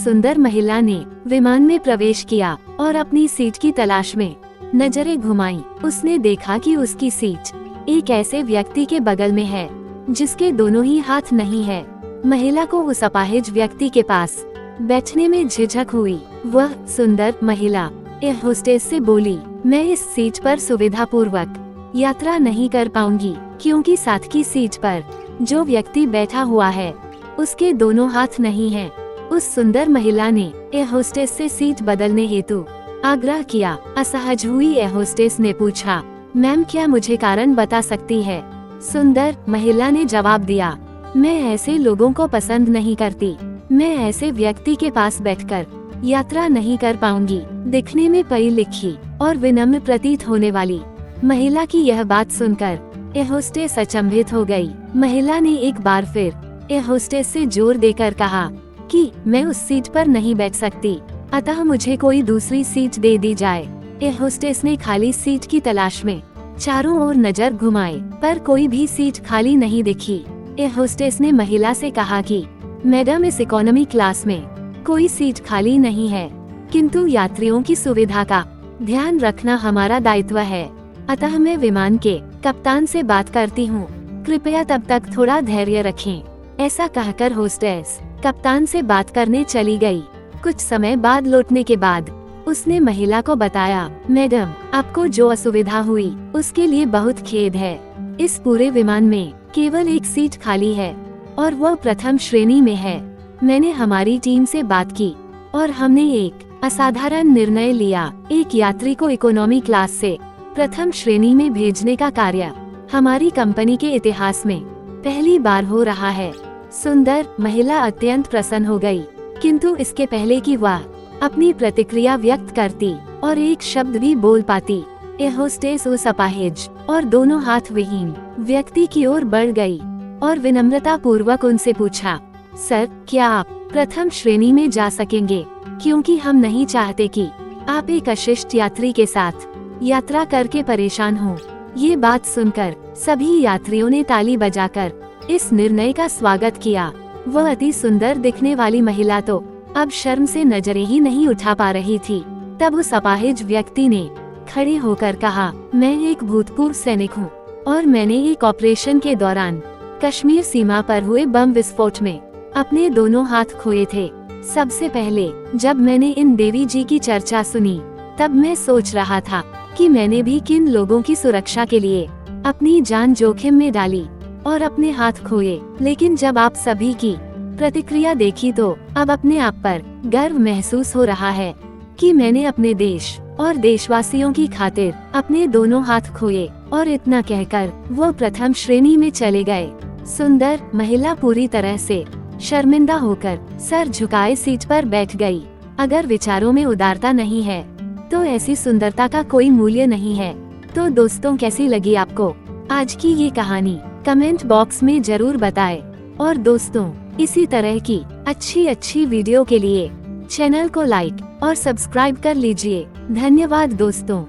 सुंदर महिला ने विमान में प्रवेश किया और अपनी सीट की तलाश में नजरें घुमाई। उसने देखा कि उसकी सीट एक ऐसे व्यक्ति के बगल में है जिसके दोनों ही हाथ नहीं है। महिला को उस अपाहिज व्यक्ति के पास बैठने में झिझक हुई। वह सुंदर महिला एयर होस्टेस से बोली, मैं इस सीट पर सुविधापूर्वक यात्रा नहीं कर पाऊंगी क्योंकि साथ की सीट पर जो व्यक्ति बैठा हुआ है उसके दोनों हाथ नहीं हैं। उस सुंदर महिला ने एयर होस्टेस से सीट बदलने हेतु आग्रह किया। असहज हुई एयर होस्टेस ने पूछा, मैम क्या मुझे कारण बता सकती है? सुंदर महिला ने जवाब दिया, मैं ऐसे लोगों को पसंद नहीं करती। मैं ऐसे व्यक्ति के पास बैठकर यात्रा नहीं कर पाऊंगी। दिखने में पढ़ी लिखी और विनम्र प्रतीत होने वाली महिला की यह बात सुनकर एयर होस्टेस अचंभित हो गई। महिला ने एक बार फिर एयर होस्टेस से जोर देकर कहा कि मैं उस सीट पर नहीं बैठ सकती, अतः मुझे कोई दूसरी सीट दे दी जाए। एयर होस्टेस ने खाली सीट की तलाश में चारों ओर नजर घुमाए पर कोई भी सीट खाली नहीं दिखी। एयर होस्टेस ने महिला से कहा कि मैडम, इस इकोनॉमी क्लास में कोई सीट खाली नहीं है, किंतु यात्रियों की सुविधा का ध्यान रखना हमारा दायित्व है, अतः मैं विमान के कप्तान से बात करती हूँ, कृपया तब तक थोड़ा धैर्य रखें। ऐसा कहकर होस्टेस कप्तान से बात करने चली गई। कुछ समय बाद लौटने के बाद उसने महिला को बताया, मैडम, आपको जो असुविधा हुई उसके लिए बहुत खेद है। इस पूरे विमान में केवल एक सीट खाली है और वह प्रथम श्रेणी में है। मैंने हमारी टीम से बात की और हमने एक असाधारण निर्णय लिया। एक यात्री को इकोनॉमी क्लास से प्रथम श्रेणी में भेजने का कार्य हमारी कंपनी के इतिहास में पहली बार हो रहा है। सुंदर महिला अत्यंत प्रसन्न हो गई, किंतु इसके पहले कि वह अपनी प्रतिक्रिया व्यक्त करती और एक शब्द भी बोल पाती, एयर होस्टेस उस अपाहिज और दोनों हाथ विहीन व्यक्ति की ओर बढ़ गई और विनम्रता पूर्वक उनसे पूछा, सर, क्या आप प्रथम श्रेणी में जा सकेंगे? क्योंकि हम नहीं चाहते कि आप एक अशिष्ट यात्री के साथ यात्रा करके परेशान हो। ये बात सुनकर सभी यात्रियों ने ताली बजाकर इस निर्णय का स्वागत किया। वह अति सुंदर दिखने वाली महिला तो अब शर्म से नजरें ही नहीं उठा पा रही थी। तब उस अपाहिज व्यक्ति ने खड़े होकर कहा, मैं एक भूतपूर्व सैनिक हूँ और मैंने एक ऑपरेशन के दौरान कश्मीर सीमा पर हुए बम विस्फोट में अपने दोनों हाथ खोए थे। सबसे पहले जब मैंने इन देवी जी की चर्चा सुनी तब मैं सोच रहा था कि मैंने भी किन लोगों की सुरक्षा के लिए अपनी जान जोखिम में डाली और अपने हाथ खोए। लेकिन जब आप सभी की प्रतिक्रिया देखी तो अब अपने आप पर गर्व महसूस हो रहा है कि मैंने अपने देश और देशवासियों की खातिर अपने दोनों हाथ खोए। और इतना कहकर वो प्रथम श्रेणी में चले गए। सुंदर महिला पूरी तरह से शर्मिंदा होकर सर झुकाए सीट पर बैठ गई। अगर विचारों में उदारता नहीं है तो ऐसी सुंदरता का कोई मूल्य नहीं है। तो दोस्तों, कैसी लगी आपको आज की ये कहानी? कमेंट बॉक्स में जरूर बताएं। और दोस्तों, इसी तरह की अच्छी वीडियो के लिए चैनल को लाइक और सब्सक्राइब कर लीजिए। धन्यवाद दोस्तों।